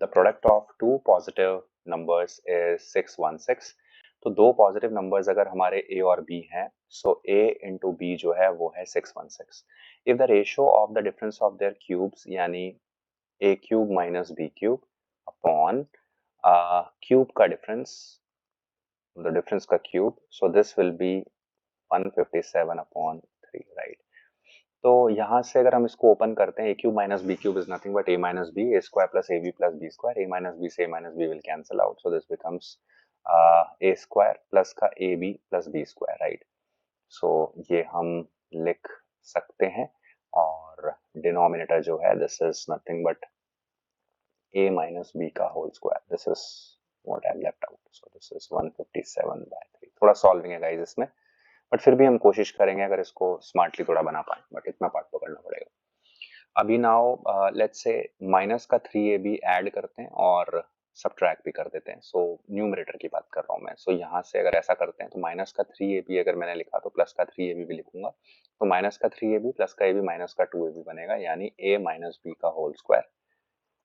The product of two positive numbers is 616। तो दो positive numbers अगर हमारे ए और बी हैं, सो ए इंटू बी जो है वो है 616। If the ratio of the difference of their cubes यानी A cube minus B cube upon cube का डिफरेंस, द डिफरेंस का cube, so this will be 157 upon 3, right. तो यहाँ से अगर हम इसको ओपन करते हैं, A cube minus B cube is nothing but A minus B, A square plus A B plus B square, A minus B से A minus B will cancel out, so this becomes A square plus का A B plus B square, right. So ये हम लिख सकते हैं और denominator जो है this is nothing but a minus b का whole square, this is what I left out, so this is 157/3। थोड़ा सॉल्विंग है गाइस इसमें, बट फिर भी हम कोशिश करेंगे अगर इसको स्मार्टली थोड़ा बना पाए, बट इतना पार्ट तो करना पड़ेगा। अभी नाउ लेट्स से माइनस का 3ab ऐड करते हैं और सब्ट्रैक्ट भी कर देते हैं। सो न्यूमरेटर की बात कर रहा हूँ मैं। सो यहाँ से अगर ऐसा करते हैं तो माइनस का 3ab अगर मैंने लिखा तो प्लस का 3ab भी लिखूंगा, तो माइनस का 3ab प्लस का ab माइनस का 2ab बनेगा, यानी a माइनस b का होल स्क्वायर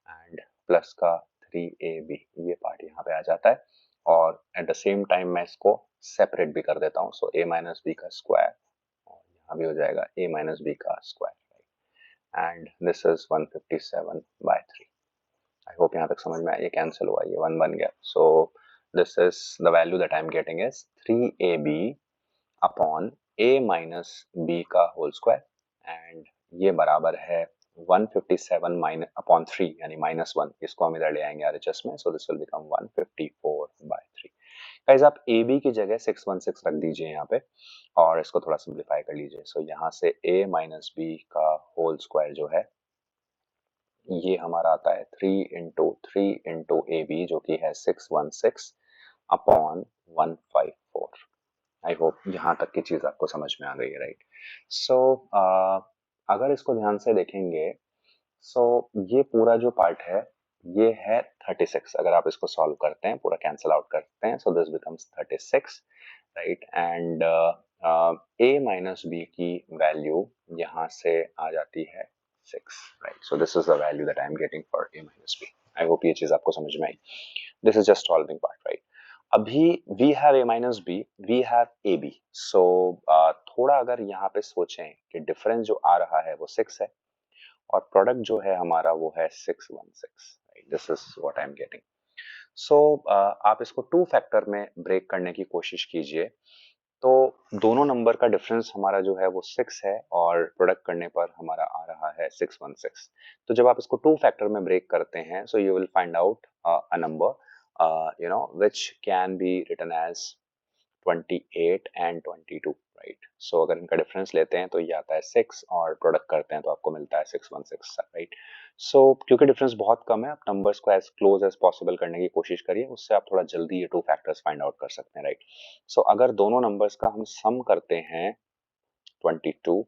एंड प्लस का 3ab, ये पार्ट यहाँ पे आ जाता है। और एट द सेम टाइम मैं इसको सेपरेट भी कर देता हूँ, सो a माइनस बी का स्क्वायर और यहाँ भी हो जाएगा a माइनस बी का square, and this is 157/3। I hope यहाँ तक समझ में आया, ये कैंसिल हुआ, ये 1 बन गया। सो this is the value that I am getting is 3ab upon a minus b का होल स्क्वायर, एंड ये बराबर है 157 माइनस अपॉन 3 यानी -1, इसको हम इधर ले आएंगे आरएचएस में, सो दिस विल बिकम 154/3। गाइस आप ए बी की जगह 616 रख दीजिए यहाँ पे और इसको थोड़ा सिंप्लीफाई कर लीजिए। सो यहाँ से a माइनस बी का होल स्क्वायर जो है ये हमारा आता है 3 इंटू ए बी जो कि है 616 अपॉन 154। आई होप यहाँ तक की चीज आपको समझ में आ गई है, राइट। सो अगर इसको ध्यान से देखेंगे, सो ये पूरा जो पार्ट है ये है 36। अगर आप इसको सॉल्व करते हैं, पूरा कैंसिल आउट करते हैं, so this becomes 36, right. And a minus B की वैल्यू यहाँ से आ जाती है 6, right. So this is the value that I am getting for a minus B. I hope ये चीज आपको समझ में आई। This is just solving part, right. अभी we have a minus B, we have A B. So थोड़ा अगर यहाँ पे सोचें कि डिफरेंस जो आ रहा है वो 6 है और प्रोडक्ट जो है हमारा वो है 616, right. This is what I am getting. So आप इसको टू फैक्टर में ब्रेक करने की कोशिश कीजिए, तो दोनों नंबर का डिफरेंस हमारा जो है वो 6 है और प्रोडक्ट करने पर हमारा आ रहा है 616। तो जब आप इसको टू फैक्टर में ब्रेक करते हैं, so you will find out a number you know which can be written as 28 and 22, right. So अगर इनका डिफरेंस लेते हैं तो ये आता है 6 और प्रोडक्ट करते हैं तो आपको मिलता है 616, राइट। सो क्योंकि डिफरेंस बहुत कम है, आप नंबर्स को एज क्लोज एज पॉसिबल करने की कोशिश करिए, उससे आप थोड़ा जल्दी ये टू फैक्टर्स फाइंड आउट कर सकते हैं, राइट। सो अगर दोनों नंबर्स का हम सम करते हैं 22,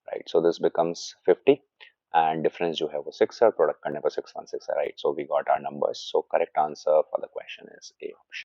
right, so this becomes 50 and difference जो है वो 6 है और प्रोडक्ट करने पर 616 है, right. So we got our numbers. So correct answer for the question is a option.